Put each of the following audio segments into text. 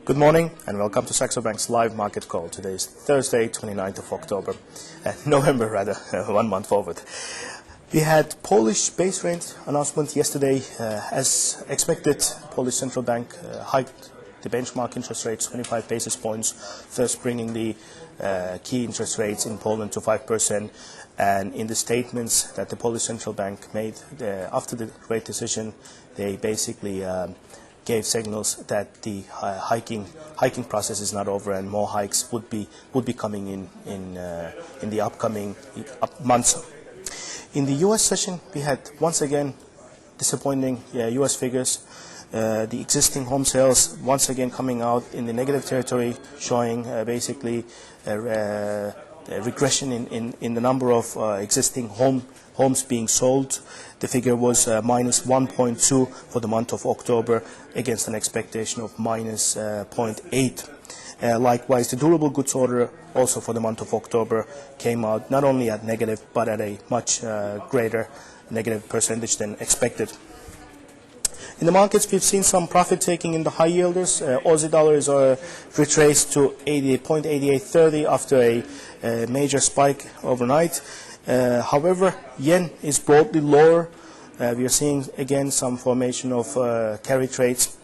Good morning and welcome to Saxo Bank's live market call. Today is Thursday, 29th of October, November rather, 1 month forward. We had Polish base rate announcement yesterday. As expected, Polish Central Bank hiked the benchmark interest rates 25 basis points, thus bringing the key interest rates in Poland to 5%. And in the statements that the Polish Central Bank made after the rate decision, they basically gave signals that the hiking process is not over and more hikes would be coming in the upcoming months. In the U.S. session, we had once again disappointing U.S. figures. The existing home sales once again coming out in the negative territory, showing basically a regression in the number of existing homes being sold. The figure was minus 1.2 for the month of October against an expectation of minus 0.8. Likewise, the durable goods order also for the month of October came out not only at negative but at a much greater negative percentage than expected. In the markets, we've seen some profit taking in the high yielders. Aussie dollars are retraced to 0.8830 after a major spike overnight. However, yen is broadly lower. We are seeing again some formation of carry trades.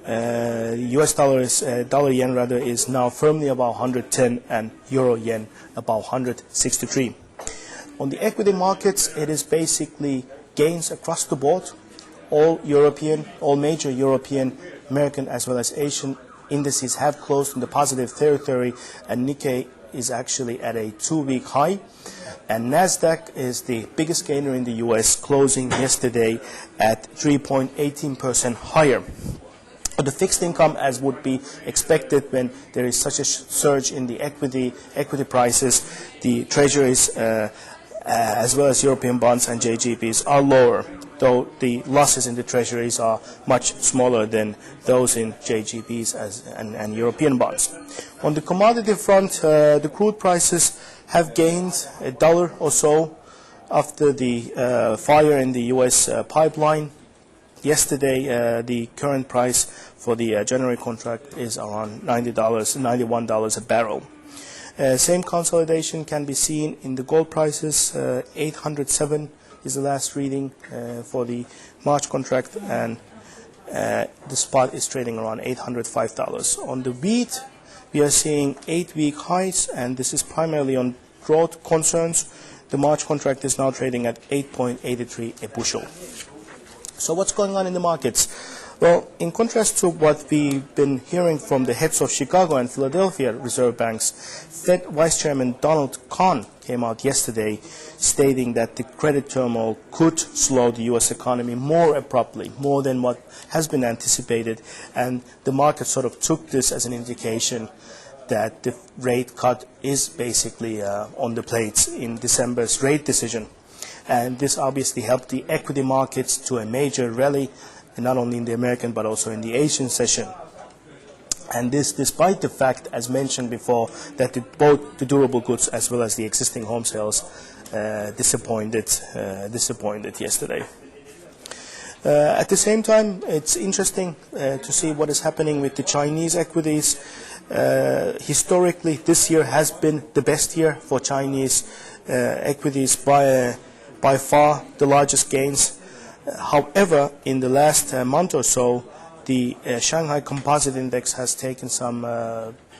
US dollar yen rather is now firmly above 110 and euro yen above 163. On the equity markets, it is basically gains across the board. All major European, American as well as Asian indices have closed in the positive territory, and Nikkei is actually at a 2-week high. And Nasdaq is the biggest gainer in the US, closing yesterday at 3.18% higher. For the fixed income, as would be expected when there is such a surge in the equity prices, the treasuries as well as European bonds and JGBs are lower, though the losses in the treasuries are much smaller than those in JGBs and European bonds. On the commodity front, the crude prices have gained $1 or so after the fire in the U.S. pipeline. Yesterday, the current price for the January contract is around $91 a barrel. Same consolidation can be seen in the gold prices. 807 is the last reading for the March contract, and the spot is trading around $805. On the wheat, we are seeing 8-week highs, and this is primarily on growth concerns. The March contract is now trading at 8.83 a bushel. So what's going on in the markets? Well, in contrast to what we've been hearing from the heads of Chicago and Philadelphia Reserve Banks, Fed Vice Chairman Donald Kahn came out yesterday stating that the credit turmoil could slow the U.S. economy more abruptly, more than what has been anticipated, and the market sort of took this as an indication that the rate cut is basically on the plates in December's rate decision. And this obviously helped the equity markets to a major rally, not only in the American but also in the Asian session. And this despite the fact, as mentioned before, that both the durable goods as well as the existing home sales disappointed yesterday. At the same time, it's interesting to see what is happening with the Chinese equities. Historically, this year has been the best year for Chinese equities by far the largest gains. However, in the last month or so, the Shanghai Composite Index has taken some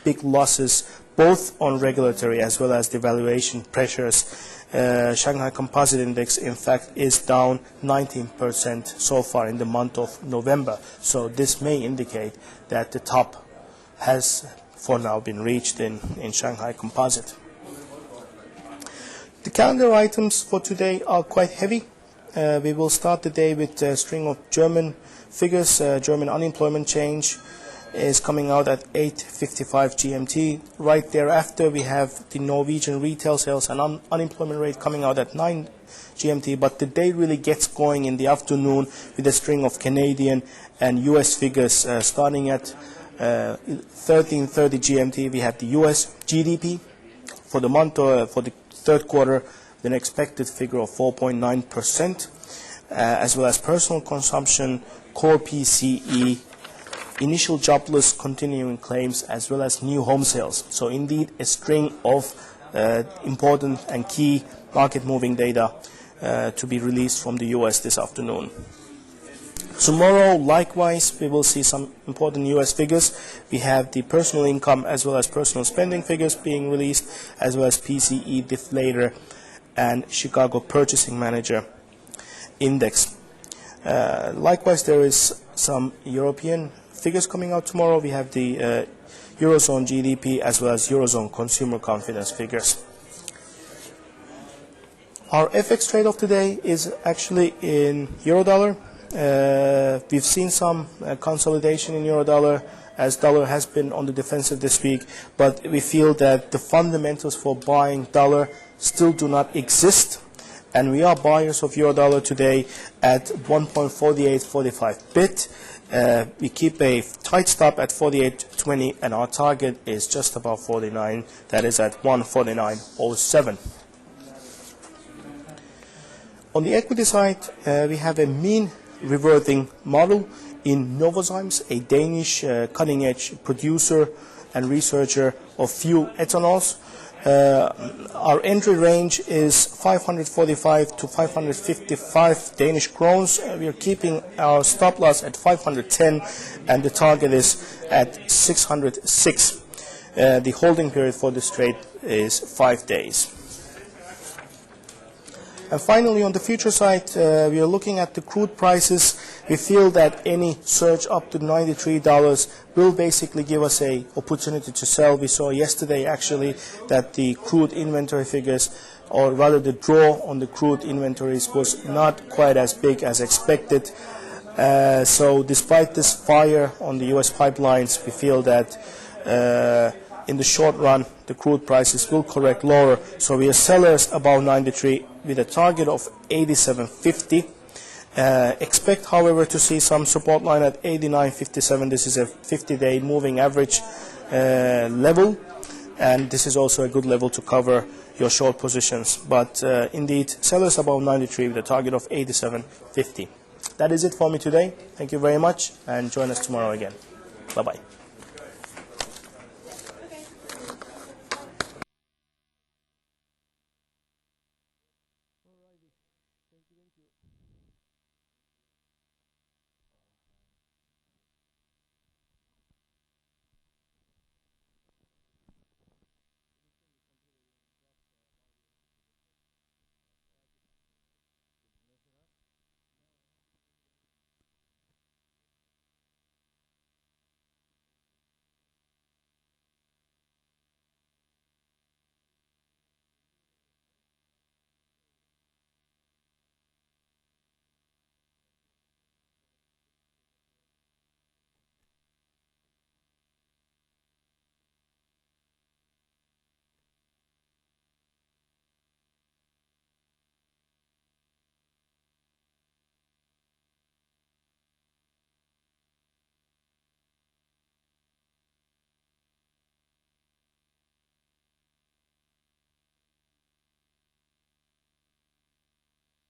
big losses, both on regulatory as well as devaluation pressures. Shanghai Composite Index, in fact, is down 19% so far in the month of November. So this may indicate that the top has, for now, been reached in Shanghai Composite. The calendar items for today are quite heavy. We will start the day with a string of German figures, German unemployment change, is coming out at 8:55 GMT. Right thereafter, we have the Norwegian retail sales and unemployment rate coming out at 9 GMT, but the day really gets going in the afternoon with a string of Canadian and US figures starting at 13:30 GMT. We have the US GDP for the month for the third quarter, with an expected figure of 4.9%, as well as personal consumption, core PCE, initial jobless continuing claims, as well as new home sales. So indeed a string of important and key market moving data to be released from the US this afternoon. Tomorrow, likewise, we will see some important US figures. We have the personal income as well as personal spending figures being released, as well as PCE deflator and Chicago Purchasing Manager Index. Likewise, there is some European figures coming out tomorrow. We have the Eurozone GDP as well as Eurozone consumer confidence figures. Our FX trade of today is actually in Eurodollar. We've seen some consolidation in Eurodollar as dollar has been on the defensive this week, but we feel that the fundamentals for buying dollar still do not exist, and we are buyers of Eurodollar today at 1.4845 bit. We keep a tight stop at 48.20, and our target is just above 49, that is at 149.07. On the equity side, we have a mean reverting model in Novozymes, a Danish cutting-edge producer and researcher of fuel ethanols. Our entry range is 545 to 555 Danish krones. We are keeping our stop loss at 510, and the target is at 606. The holding period for this trade is 5 days. And finally, on the future side, we are looking at the crude prices. We feel that any surge up to $93 will basically give us an opportunity to sell. We saw yesterday, actually, that the crude inventory figures, or rather the draw on the crude inventories, was not quite as big as expected. So despite this fire on the U.S. pipelines, we feel that in the short run, the crude prices will correct lower. So we are sellers above 93 with a target of 87.50. Expect, however, to see some support line at 89.57. This is a 50-day moving average level, and this is also a good level to cover your short positions. But indeed, sellers above 93 with a target of 87.50. That is it for me today. Thank you very much, and join us tomorrow again. Bye-bye.